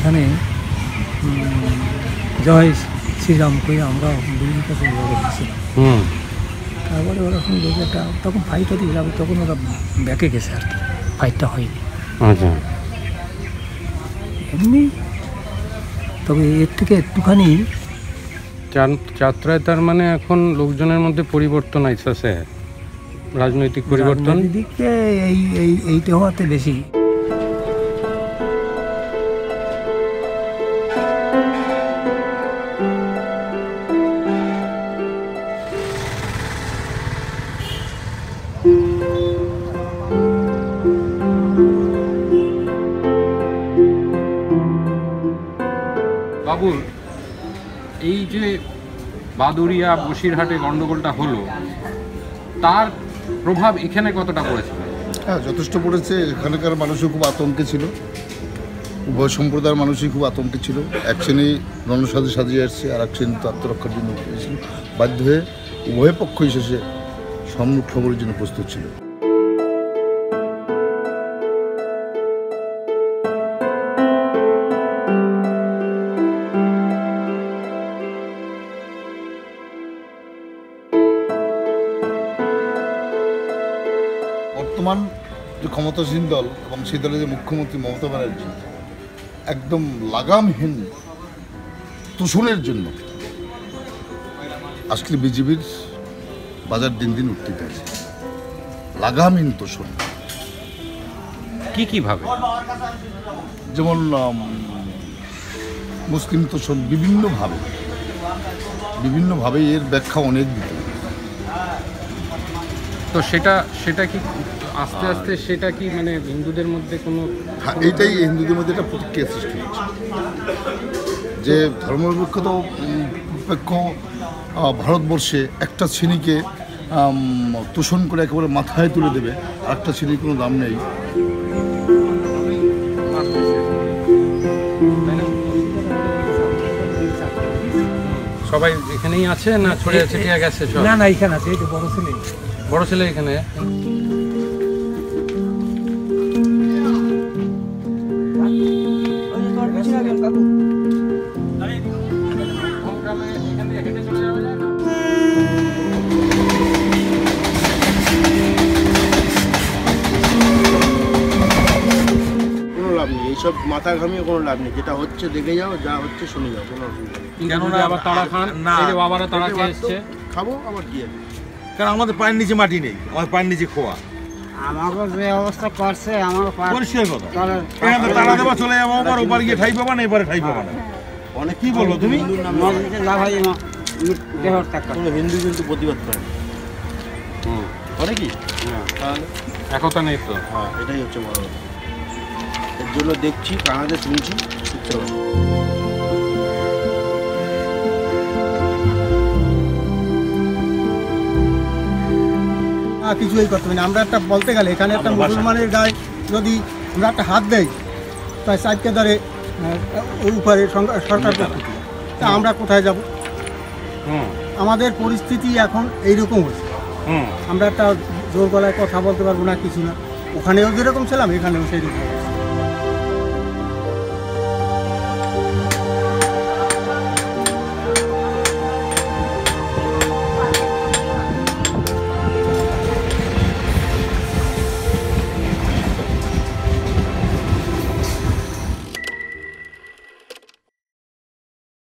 এখানে জয় শ্রীরাম কই আমরা দিল্লির কাছে গেছিলাম। তারপরে ওরা শুনলো যে একটা তখন ফাইট হতে যাবে, তখন ওরা ব্যাকে গেছে আর কি, ফাইটটা হয়নি। আচ্ছা, এমনি তবে এর থেকে একটুখানি যাত্রায় তার মানে এখন লোকজনের মধ্যে পরিবর্তন আইসেছে, রাজনৈতিক পরিবর্তন দিকে এইটা হওয়াতে বেশি। বাবুল, এই যে বাদুড়িয়া বসিরহাটে গন্ডগোলটা হলো, তার প্রভাব এখানে কতটা পড়েছে? হ্যাঁ, যথেষ্ট পড়েছে। এখানকার মানুষও খুব আতঙ্কে ছিল, উভয় সম্প্রদায়ের মানুষই খুব আতঙ্কে ছিল। এক শ্রেণী রণসাজে সাজিয়ে আসছে, আর এক শ্রেণী তো আত্মরক্ষার জন্য উঠেছিল। বাধ্য হয়ে উভয় পক্ষই শেষে সম্মুখ খবরের জন্য প্রস্তুত ছিল। বর্তমান যে ক্ষমতাসীন দল এবং সেই দলের যে মুখ্যমন্ত্রী মমতা ব্যানার্জি একদম লাগামহীন তোষণের জন্য আজকে বিজেপির বাজার দিন দিন উঠতে আছে। লাগামহীন তোষণ কিভাবে? যেমন মুসলিম তোষণ বিভিন্নভাবে এর ব্যাখ্যা অনেক দিতে। তো সেটা কি আস্তে আস্তে সেটা কি মানে হিন্দুদের মধ্যে কোনো? হ্যাঁ, এইটাই হিন্দুদের মধ্যে একটা প্রতিক্রিয়া সৃষ্টি হচ্ছে যে ধর্মনিরপেক্ষ ভারতবর্ষে একটা শ্রেণীকে তোষণ করে একেবারে মাথায় তুলে দেবে, আর একটা শ্রেণীর কোনো দাম নেই। সবাই এখানেই আছে না ছড়িয়ে ছিটিয়ে গেছে? না, এখানে আছে। এই তো বড় ছেলে এখানে। এইসব মাথা ঘামিয়ে কোনো লাভ নেই। যেটা হচ্ছে দেখে যাও, যা হচ্ছে শুনে যাও, কোনো অসুবিধা নেই। কেননা আবার তারা খান, এই যে বাবারা তারা খেয়ে এসছে, খাবো আবার গিয়ে। কারণ আমাদের পায়ের নিচে মাটি নেই, আমাদের পায়ের নিচে খোয়া। আমাকে যে অবস্থা করছে আমার পরিষ্কার কথা, এখানে তারা দেবা চলে যাবো, আবার ওপার গিয়ে ঠাই পাবা না, এবারে ঠাই পাবা না। অনেক কি বলবো তুমি? হিন্দু কিন্তু প্রতিবাদ করে করে কি? তাহলে একতা নেই তো। হ্যাঁ, এটাই হচ্ছে বড় কথা। এর জন্য দেখছি, কানাতে শুনছি, কিছুই করতে পারি না আমরা। একটা বলতে গেলে এখানে একটা মুসলমানের গায়ে যদি আমরা একটা হাত দেই, তাই সাইডকে ধরে ওর উপরে সরকার, তা আমরা কোথায় যাব? আমাদের পরিস্থিতি এখন এইরকম হচ্ছে। আমরা একটা জোর গলায় কথা বলতে পারবো না, কিছু না। ওখানেও যেরকম ছিলাম, এখানেও সেই রকম।